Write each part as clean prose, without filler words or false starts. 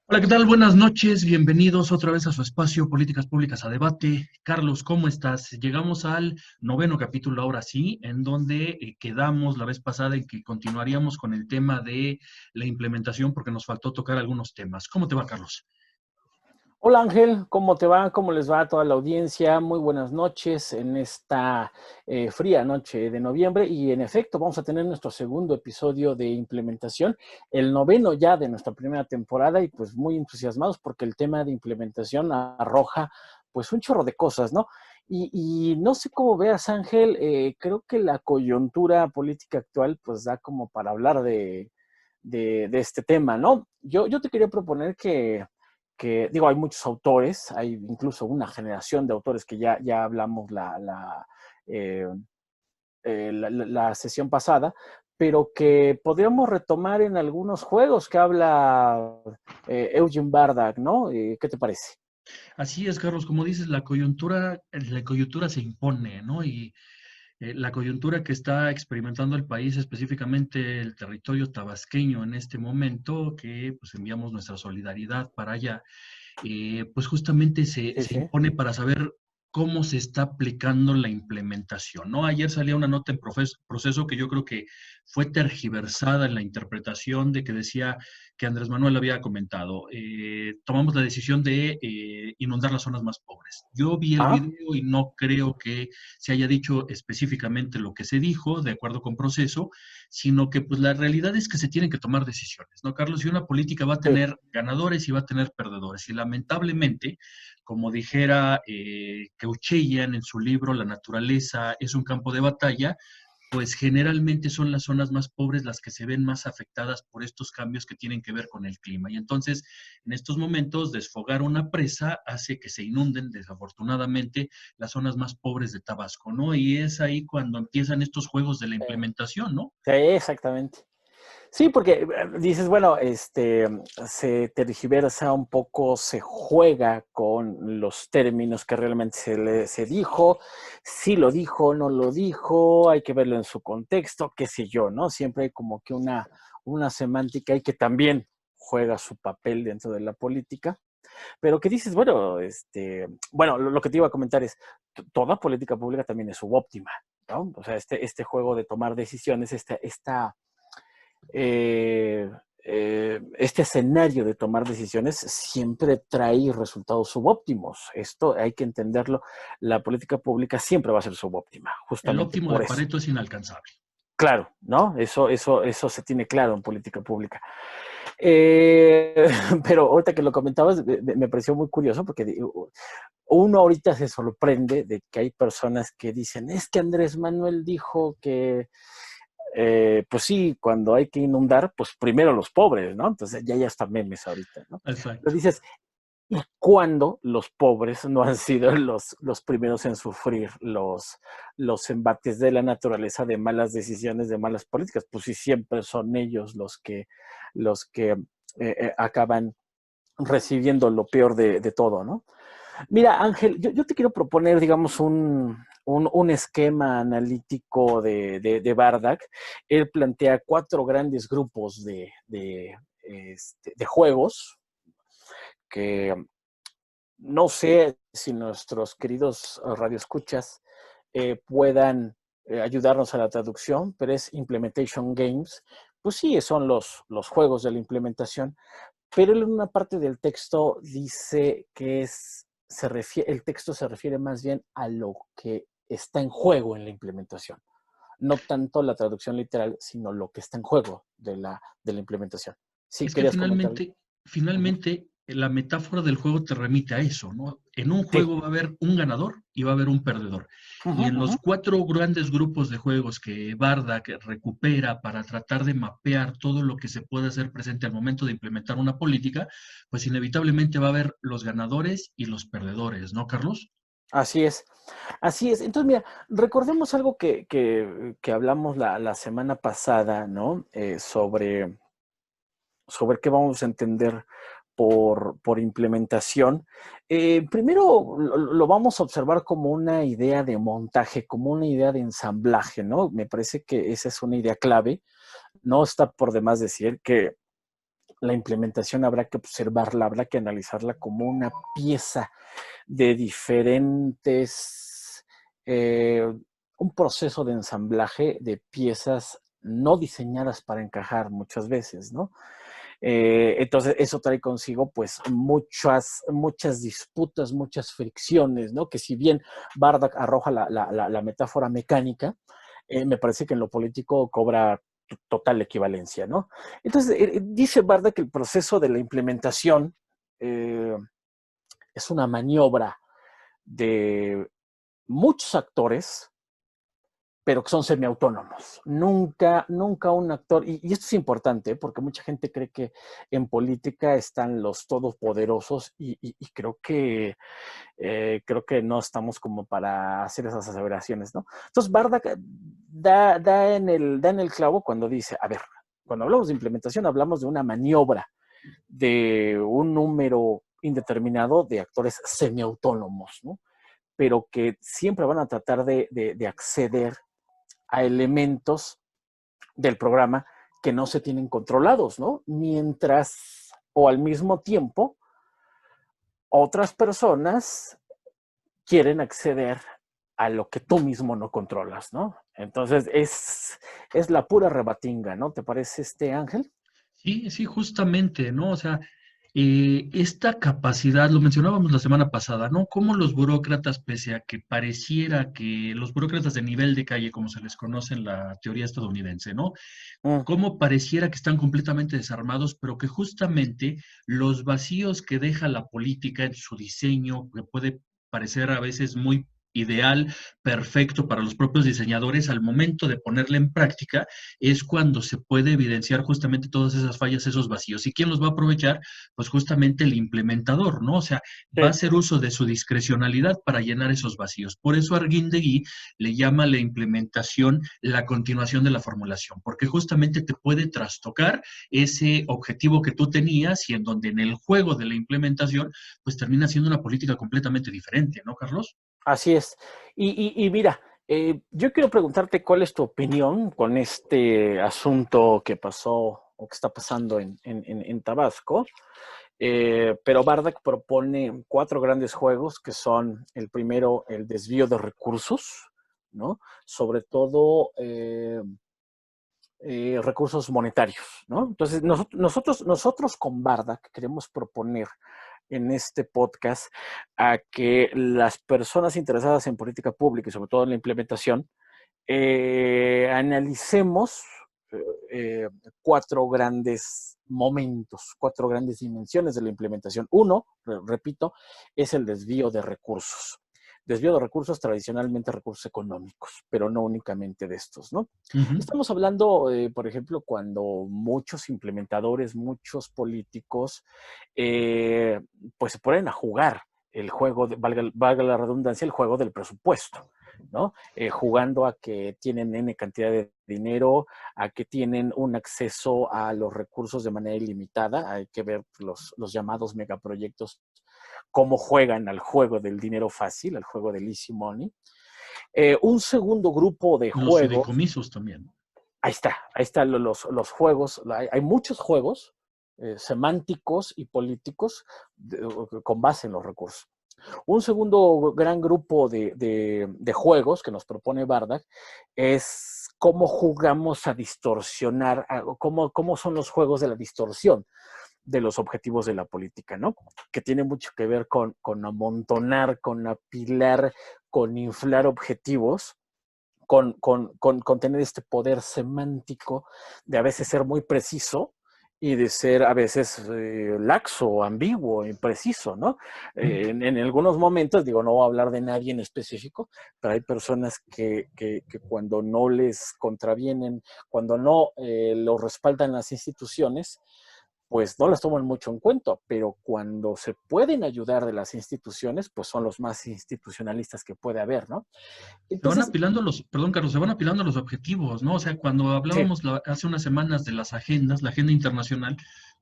Hola, ¿qué tal? Buenas noches, bienvenidos otra vez a su espacio Políticas Públicas a Debate. Carlos, ¿cómo estás? Llegamos al noveno capítulo ahora sí, en donde quedamos la vez pasada en que continuaríamos con el tema de la implementación porque nos faltó tocar algunos temas. ¿Cómo te va, Carlos? Hola Ángel, ¿cómo te va? ¿Cómo les va a toda la audiencia? Muy buenas noches en esta fría noche de noviembre y en efecto vamos a tener nuestro segundo episodio de implementación, el noveno ya de nuestra primera temporada y pues muy entusiasmados porque el tema de implementación arroja pues un chorro de cosas, ¿no? Y no sé cómo veas Ángel, creo que la coyuntura política actual pues da como para hablar de este tema, ¿no? Yo te quería proponer que, digo, hay muchos autores, hay incluso una generación de autores que ya hablamos eh, la sesión pasada, pero que podríamos retomar en algunos juegos que habla Eugen Bardak, ¿no? ¿Qué te parece? Así es, Carlos, como dices, la coyuntura se impone, ¿no? Y la coyuntura que está experimentando el país, específicamente el territorio tabasqueño en este momento, que pues enviamos nuestra solidaridad para allá, pues justamente se, Sí, se sí. impone para saber cómo se está aplicando la implementación, ¿no? Ayer salía una nota en proceso que yo creo que fue tergiversada en la interpretación de que decía que Andrés Manuel había comentado, tomamos la decisión de inundar las zonas más pobres. Yo vi el Ah, video y no creo que se haya dicho específicamente lo que se dijo, de acuerdo con proceso, sino que pues la realidad es que se tienen que tomar decisiones, ¿no, Carlos? Y una política va a sí. tener ganadores y va a tener perdedores. Y lamentablemente, como dijera Keuchelian en su libro La naturaleza es un campo de batalla, pues generalmente son las zonas más pobres las que se ven más afectadas por estos cambios que tienen que ver con el clima. Y entonces, en estos momentos, desfogar una presa hace que se inunden, desafortunadamente, las zonas más pobres de Tabasco, ¿no? Y es ahí cuando empiezan estos juegos de la Sí, implementación, ¿no? sí, exactamente. Sí, porque dices, bueno, se tergiversa un poco, se juega con los términos que realmente se dijo, si lo dijo, no lo dijo, hay que verlo en su contexto, qué sé yo, ¿no? Siempre hay como que una semántica y que también juega su papel dentro de la política, pero que dices, bueno, bueno, lo que te iba a comentar es, toda política pública también es subóptima, ¿no? O sea, este juego de tomar decisiones, eh, este escenario de tomar decisiones siempre trae resultados subóptimos. Esto hay que entenderlo. La política pública siempre va a ser subóptima, El justamente óptimo de por eso. Pareto es inalcanzable. Claro, ¿no? Eso se tiene claro en política pública. Eh, pero ahorita que lo comentabas, me pareció muy curioso porque uno ahorita se sorprende de que hay personas que dicen, es que Andrés Manuel dijo que pues sí, cuando hay que inundar, pues primero los pobres, ¿no? Entonces ya están memes ahorita, ¿no? Pero Exacto. dices, ¿y cuándo los pobres no han sido los primeros en sufrir los embates de la naturaleza, de malas decisiones, de malas políticas? Pues sí, siempre son ellos los que acaban recibiendo lo peor de todo, ¿no? Mira, Ángel, yo te quiero proponer, digamos, un esquema analítico de Bardak. Él plantea cuatro grandes grupos de juegos que no sé si nuestros queridos radioescuchas puedan ayudarnos a la traducción, pero es Implementation Games. Pues sí, son los juegos de la implementación, pero en una parte del texto dice que el texto se refiere más bien a lo que está en juego en la implementación. No tanto la traducción literal, sino lo que está en juego de la implementación. Sí, Es que querías comentar. Uh-huh. finalmente, la metáfora del juego te remite a eso, ¿no? En un Sí. juego va a haber un ganador y va a haber un perdedor. Y Uh-huh, en los uh-huh. cuatro grandes grupos de juegos que Bardak recupera para tratar de mapear todo lo que se puede hacer presente al momento de implementar una política, pues inevitablemente va a haber los ganadores y los perdedores, ¿no, Carlos? Así es. Así es. Entonces, mira, recordemos algo que hablamos la semana pasada, ¿no? Sobre qué vamos a entender por implementación. Primero lo vamos a observar como una idea de montaje, como una idea de ensamblaje, ¿no? Me parece que esa es una idea clave. No está por demás decir que la implementación habrá que observarla, habrá que analizarla como una pieza de diferentes, un proceso de ensamblaje de piezas no diseñadas para encajar muchas veces, ¿no? Entonces, eso trae consigo, pues, muchas disputas, muchas fricciones, ¿no? Que si bien Bardak arroja la metáfora mecánica, me parece que en lo político cobra total equivalencia, ¿no? Entonces, dice Bardak que el proceso de la implementación es una maniobra de muchos actores, pero que son semiautónomos. Nunca un actor, y esto es importante, porque mucha gente cree que en política están los todopoderosos, y creo que no estamos como para hacer esas aseveraciones, ¿no? Entonces, Bardak da en el clavo cuando dice, a ver, cuando hablamos de implementación, hablamos de una maniobra de un número indeterminado de actores semiautónomos, ¿no? Pero que siempre van a tratar de acceder a elementos del programa que no se tienen controlados, ¿no? Mientras o al mismo tiempo otras personas quieren acceder a lo que tú mismo no controlas, ¿no? Entonces es la pura rebatinga, ¿no? ¿Te parece, Ángel? Sí, sí, justamente, ¿no? O sea, esta capacidad, lo mencionábamos la semana pasada, ¿no? Cómo los burócratas, pese a que pareciera que los burócratas de nivel de calle, como se les conoce en la teoría estadounidense, ¿no? Mm. Cómo pareciera que están completamente desarmados, pero que justamente los vacíos que deja la política en su diseño, que puede parecer a veces muy ideal, perfecto para los propios diseñadores, al momento de ponerla en práctica, es cuando se puede evidenciar justamente todas esas fallas, esos vacíos. ¿Y quién los va a aprovechar? Pues justamente el implementador, ¿no? O sea, va a Sí. hacer uso de su discrecionalidad para llenar esos vacíos. Por eso Arguindegui le llama a la implementación la continuación de la formulación, porque justamente te puede trastocar ese objetivo que tú tenías y en donde en el juego de la implementación, pues termina siendo una política completamente diferente, ¿no, Carlos? Así es. Y mira, yo quiero preguntarte cuál es tu opinión con este asunto que pasó o que está pasando en Tabasco. Pero Bardak propone 4 grandes juegos que son el primero, el desvío de recursos, ¿no? Sobre todo recursos monetarios, ¿no? Entonces, nosotros con Bardak queremos proponer en este podcast a que las personas interesadas en política pública y sobre todo en la implementación, analicemos eh, 4 grandes momentos, 4 grandes dimensiones de la implementación. Uno, repito, es el desvío de recursos. Desvío de recursos, tradicionalmente recursos económicos, pero no únicamente de estos, ¿no? Uh -huh. Estamos hablando, por ejemplo, cuando muchos implementadores, muchos políticos, pues se ponen a jugar el juego, valga la redundancia, el juego del presupuesto, ¿no? Jugando a que tienen N cantidad de dinero, a que tienen un acceso a los recursos de manera ilimitada. Hay que ver los llamados megaproyectos, cómo juegan al juego del dinero fácil, al juego del easy money. Un segundo grupo de Los juegos, fideicomisos también. ahí está los juegos, hay muchos juegos semánticos y políticos con base en los recursos. Un segundo gran grupo de juegos que nos propone Bardak es cómo jugamos a distorsionar, cómo son los juegos de la distorsión de los objetivos de la política, ¿no? Que tiene mucho que ver con amontonar, con apilar, con inflar objetivos, con tener este poder semántico de a veces ser muy preciso y de ser a veces laxo, ambiguo, impreciso, ¿no? En algunos momentos, digo, no voy a hablar de nadie en específico, pero hay personas que cuando no les contravienen, cuando no lo respaldan las instituciones, pues no las toman mucho en cuenta, pero cuando se pueden ayudar de las instituciones, pues son los más institucionalistas que puede haber, ¿no? Se van Entonces, apilando los, perdón, Carlos, se van apilando los objetivos, ¿no? O sea, cuando sí. hablábamos hace unas semanas de las agendas, la agenda internacional,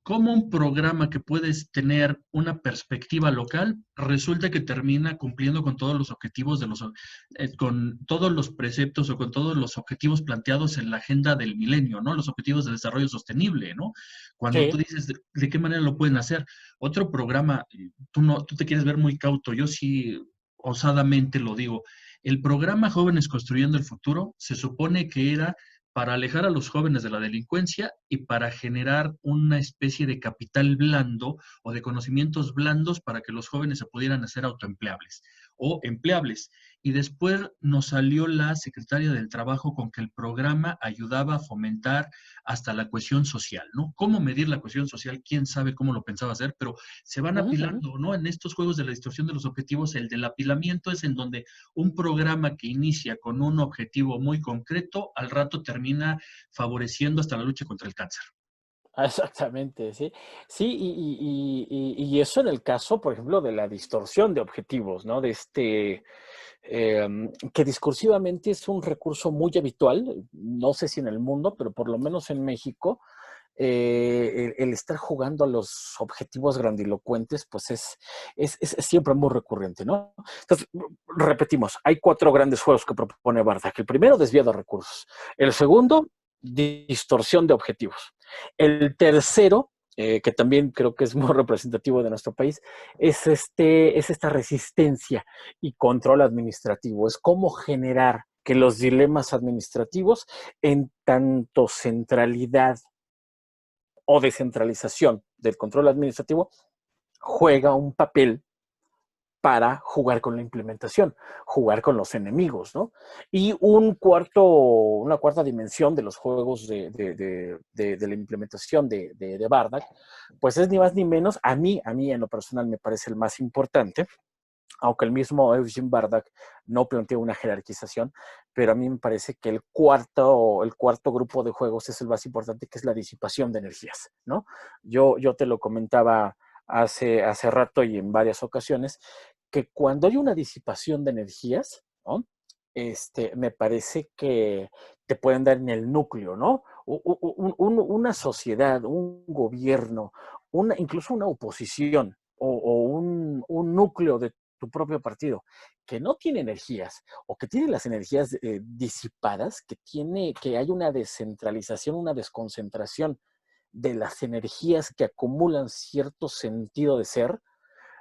cómo un programa que puedes tener una perspectiva local resulta que termina cumpliendo con todos los objetivos con todos los preceptos o con todos los objetivos planteados en la agenda del milenio, ¿no? Los objetivos de desarrollo sostenible, ¿no? Cuando tú Sí. dices de qué manera lo pueden hacer. Otro programa, tú no, tú te quieres ver muy cauto, yo sí osadamente lo digo. El programa Jóvenes Construyendo el Futuro se supone que era para alejar a los jóvenes de la delincuencia y para generar una especie de capital blando o de conocimientos blandos para que los jóvenes se pudieran hacer autoempleables o empleables. Y después nos salió la secretaria del Trabajo con que el programa ayudaba a fomentar hasta la cohesión social, ¿no? ¿Cómo medir la cohesión social? ¿Quién sabe cómo lo pensaba hacer? Pero se van Ujú, ujú. apilando, ¿no? En estos juegos de la distorsión de los objetivos, el del apilamiento es en donde un programa que inicia con un objetivo muy concreto, al rato termina favoreciendo hasta la lucha contra el cáncer. Exactamente, sí. Sí, y eso en el caso, por ejemplo, de la distorsión de objetivos, ¿no? De que discursivamente es un recurso muy habitual, no sé si en el mundo, pero por lo menos en México, el estar jugando a los objetivos grandilocuentes, pues es siempre muy recurrente, ¿no? Entonces, repetimos, hay 4 grandes juegos que propone Bardak. El primero, desvío de recursos. El segundo, distorsión de objetivos. El tercero, que también creo que es muy representativo de nuestro país, es esta resistencia y control administrativo. Es cómo generar que los dilemas administrativos, en tanto centralidad o descentralización del control administrativo, juega un papel para jugar con la implementación, jugar con los enemigos, ¿no? Y una cuarta dimensión de los juegos de la implementación de Bardak, pues es ni más ni menos, a mí en lo personal me parece el más importante, aunque el mismo Eugene Bardak no plantea una jerarquización, pero a mí me parece que el cuarto grupo de juegos es el más importante, que es la disipación de energías, ¿no? Yo te lo comentaba hace rato y en varias ocasiones, que cuando hay una disipación de energías, ¿no? Me parece que te pueden dar en el núcleo, ¿no? Una sociedad, un gobierno, incluso una oposición o un núcleo de tu propio partido que no tiene energías o que tiene las energías disipadas, que hay una descentralización, una desconcentración de las energías que acumulan cierto sentido de ser,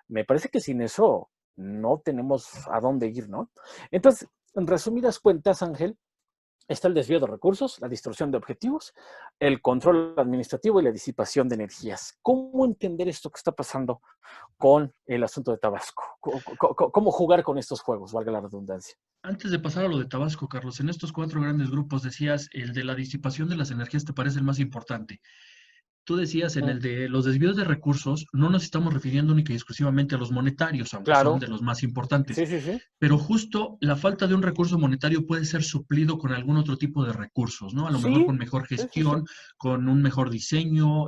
me parece que sin eso no tenemos a dónde ir, ¿no? Entonces, en resumidas cuentas, Ángel, está el desvío de recursos, la distorsión de objetivos, el control administrativo y la disipación de energías. ¿Cómo entender esto que está pasando con el asunto de Tabasco? ¿Cómo jugar con estos juegos, valga la redundancia? Antes de pasar a lo de Tabasco, Carlos, en estos 4 grandes grupos decías, el de la disipación de las energías te parece el más importante. Tú decías en Mm, el de los desvíos de recursos, no nos estamos refiriendo única y exclusivamente a los monetarios, aunque son claro, de los más importantes, sí, sí, sí. pero justo la falta de un recurso monetario puede ser suplido con algún otro tipo de recursos, ¿no? A lo mejor Sí, con mejor sí, sí, sí. gestión, con un mejor diseño,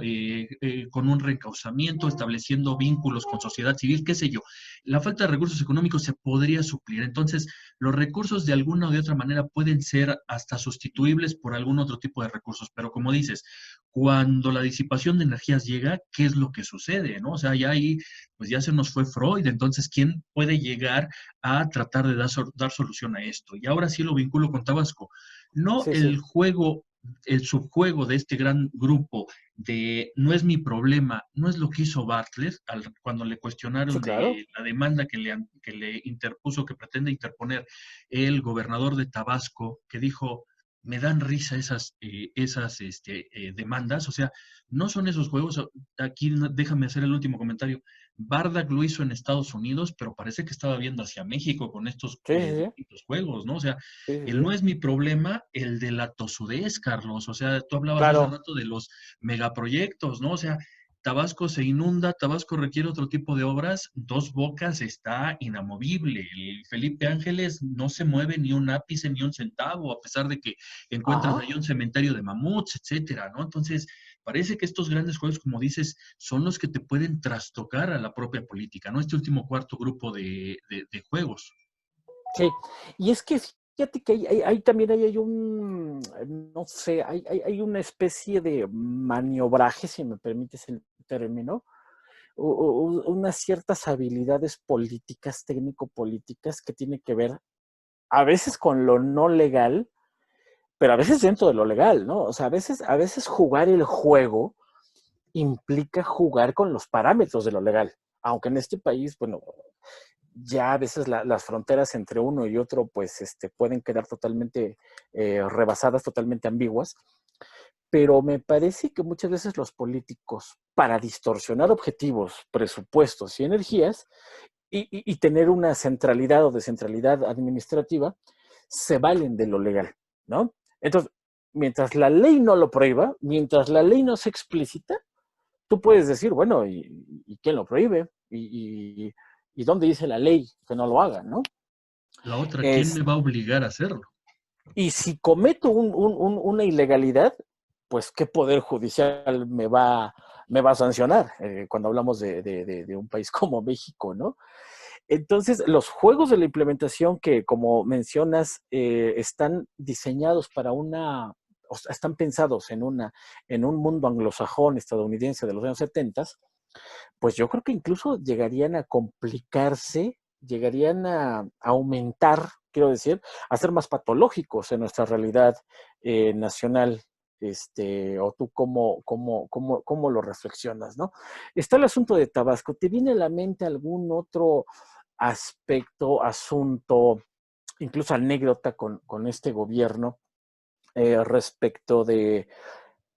con un reencauzamiento, estableciendo vínculos con sociedad civil, qué sé yo. La falta de recursos económicos se podría suplir. Entonces, los recursos de alguna o de otra manera pueden ser hasta sustituibles por algún otro tipo de recursos, pero como dices, cuando la disipación de energías llega, ¿qué es lo que sucede? ¿No? O sea, ya ahí, pues ya se nos fue Freud, entonces, ¿quién puede llegar a tratar de dar solución a esto? Y ahora sí lo vinculo con Tabasco. No Sí, sí. el juego, el subjuego de este gran grupo de no es mi problema, no es lo que hizo Bartlett cuando le Sí, cuestionaron claro. de la demanda que le interpuso, que pretende interponer el gobernador de Tabasco, que dijo, me dan risa esas demandas, o sea, no son esos juegos. Aquí déjame hacer el último comentario. Bardak lo hizo en Estados Unidos, pero parece que estaba viendo hacia México con estos Sí, sí, sí. distintos juegos, ¿no? O sea, Sí, sí, el no sí. es mi problema, el de la tosudez, Carlos. O sea, tú hablabas hace Claro. rato de los megaproyectos, ¿no? O sea, Tabasco se inunda, Tabasco requiere otro tipo de obras, Dos Bocas está inamovible, el Felipe Ángeles no se mueve ni un ápice ni un centavo, a pesar de que encuentras Ajá. ahí un cementerio de mamuts, etcétera, ¿no? Entonces, parece que estos grandes juegos, como dices, son los que te pueden trastocar a la propia política, ¿no? Este último cuarto grupo de juegos. Sí. Y es que fíjate que también hay un, no sé, hay una especie de maniobraje, si me permites el término, unas ciertas habilidades políticas, técnico-políticas, que tiene que ver a veces con lo no legal, pero a veces dentro de lo legal, ¿no? O sea, a veces jugar el juego implica jugar con los parámetros de lo legal. Aunque en este país, bueno, ya a veces las fronteras entre uno y otro, pues, pueden quedar totalmente rebasadas, totalmente ambiguas. Pero me parece que muchas veces los políticos, para distorsionar objetivos, presupuestos y energías, y tener una centralidad o descentralidad administrativa, se valen de lo legal, ¿no? Entonces, mientras la ley no lo prohíba, mientras la ley no se explícita, tú puedes decir, bueno, ¿y quién lo prohíbe? ¿Y dónde dice la ley que no lo hagan, no? La otra, ¿quién Es, me va a obligar a hacerlo? y si cometo una ilegalidad, pues qué poder judicial me va a sancionar cuando hablamos de un país como México, ¿no? Entonces, los juegos de la implementación que, como mencionas, están diseñados para o sea, están pensados en un mundo anglosajón estadounidense de los años 70, pues yo creo que incluso llegarían a complicarse, llegarían a aumentar, quiero decir, a ser más patológicos en nuestra realidad nacional. O tú cómo lo reflexionas, ¿no? Está el asunto de Tabasco. ¿Te viene a la mente algún otro aspecto, asunto, incluso anécdota con este gobierno respecto de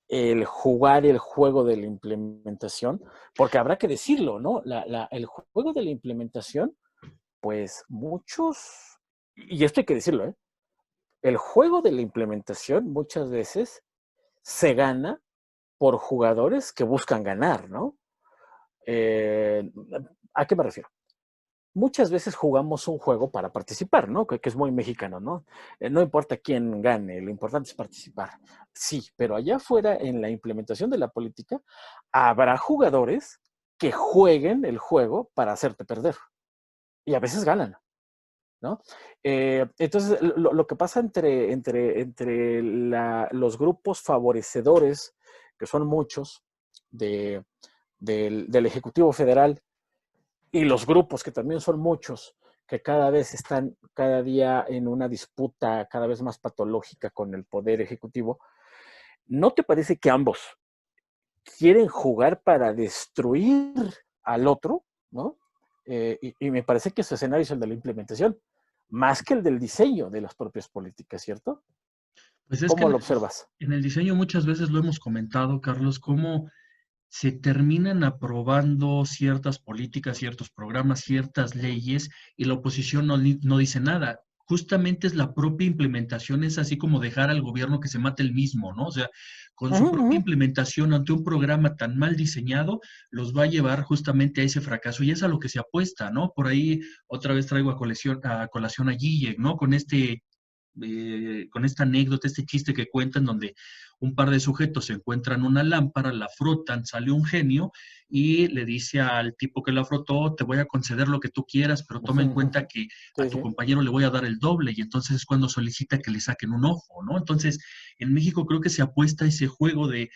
el jugar el juego de la implementación? Porque habrá que decirlo, ¿no? El juego de la implementación, pues muchos, y esto hay que decirlo, ¿eh? El juego de la implementación muchas veces se gana por jugadores que buscan ganar, ¿no? Eh, ¿A qué me refiero? Muchas veces jugamos un juego para participar, ¿no? Que es muy mexicano, ¿no? No importa quién gane, lo importante es participar. Sí, pero allá afuera, en la implementación de la política, habrá jugadores que jueguen el juego para hacerte perder. Y a veces ganan, ¿no? Entonces, lo que pasa entre los grupos favorecedores, que son muchos, de, del Ejecutivo Federal, y los grupos, que también son muchos, que cada vez están cada día en una disputa cada vez más patológica con el poder ejecutivo, ¿no te parece que ambos quieren jugar para destruir al otro, ¿no? Y me parece que ese escenario es el de la implementación, más que el del diseño de las propias políticas, ¿cierto? Pues es que ¿Cómo lo observas? en el diseño muchas veces lo hemos comentado, Carlos, cómo se terminan aprobando ciertas políticas, ciertos programas, ciertas leyes y la oposición no dice nada. Justamente es la propia implementación, es así como dejar al gobierno que se mate el mismo, ¿no? O sea, con Uh su -huh, propia uh implementación ante un programa tan mal diseñado, los va a llevar justamente a ese fracaso y es a lo que se apuesta, ¿no? Por ahí otra vez traigo a colación a Guille, ¿no? Con esta anécdota, este chiste que cuentan donde un par de sujetos se encuentran una lámpara, la frotan, sale un genio y le dice al tipo que la frotó, te voy a conceder lo que tú quieras, pero toma en -huh. cuenta que a Sí, tu sí. compañero le voy a dar el doble y entonces es cuando solicita que le saquen un ojo, ¿no? Entonces, en México creo que se apuesta a ese juego de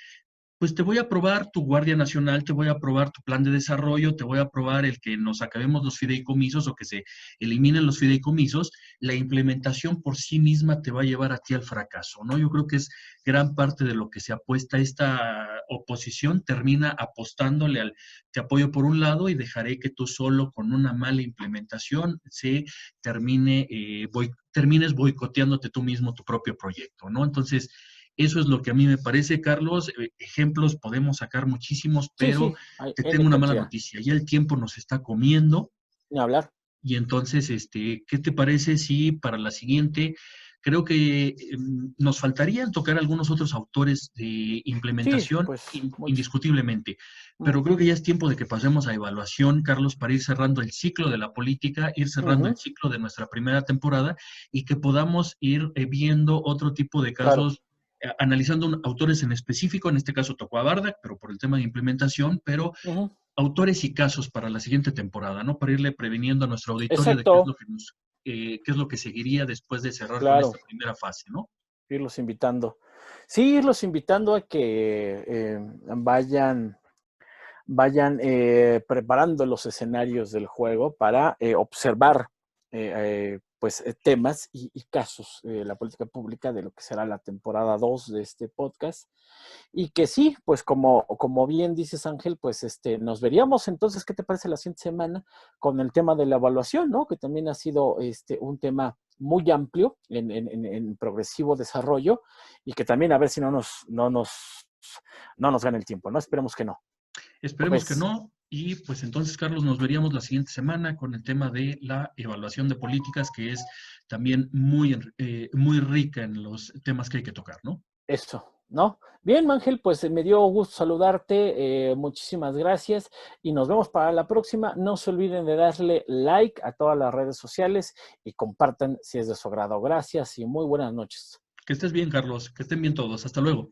pues te voy a aprobar tu Guardia Nacional, te voy a aprobar tu plan de desarrollo, te voy a aprobar el que nos acabemos los fideicomisos o que se eliminen los fideicomisos, la implementación por sí misma te va a llevar a ti al fracaso, ¿no? Yo creo que es gran parte de lo que se apuesta esta oposición, termina apostándole al te apoyo por un lado y dejaré que tú solo con una mala implementación termines boicoteándote tú mismo tu propio proyecto, ¿no? Entonces, eso es lo que a mí me parece, Carlos. Ejemplos podemos sacar muchísimos, Sí, pero sí, hay te tengo N una mala cantidad. noticia. Ya el tiempo nos está comiendo Ni hablar. y entonces, ¿qué te parece si para la siguiente, creo que nos faltarían tocar algunos otros autores de Sí, implementación pues mucho. indiscutiblemente, pero creo que ya es tiempo de que pasemos a evaluación, Carlos, para ir cerrando el ciclo de la política, ir Uh cerrando el -huh, ciclo de nuestra primera temporada y que podamos ir viendo otro tipo de claro. casos analizando autores en específico, en este caso tocó a Bardak, pero por el tema de implementación, pero Uh -huh. autores y casos para la siguiente temporada, ¿no? Para irle previniendo a nuestro auditorio de qué es Exacto. lo que nos qué es lo que seguiría después de cerrar con Claro, esta primera fase, ¿no? irlos invitando. Sí, irlos invitando a que vayan preparando los escenarios del juego para observar pues, temas y casos de la política pública de lo que será la temporada 2 de este podcast. Y que sí, pues como bien dices, Ángel, pues nos veríamos entonces, ¿qué te parece la siguiente semana con el tema de la evaluación, ¿no? Que también ha sido un tema muy amplio en progresivo desarrollo y que también a ver si no nos gana el tiempo, ¿no? Esperemos que no. Esperemos que Pues no. Y pues entonces, Carlos, nos veríamos la siguiente semana con el tema de la evaluación de políticas, que es también muy rica en los temas que hay que tocar, ¿no? eso, ¿no? Bien, Ángel, pues me dio gusto saludarte, muchísimas gracias y nos vemos para la próxima. No se olviden de darle like a todas las redes sociales y compartan si es de su agrado. Gracias y muy buenas noches. Que estés bien, Carlos. Que estén bien todos. Hasta luego.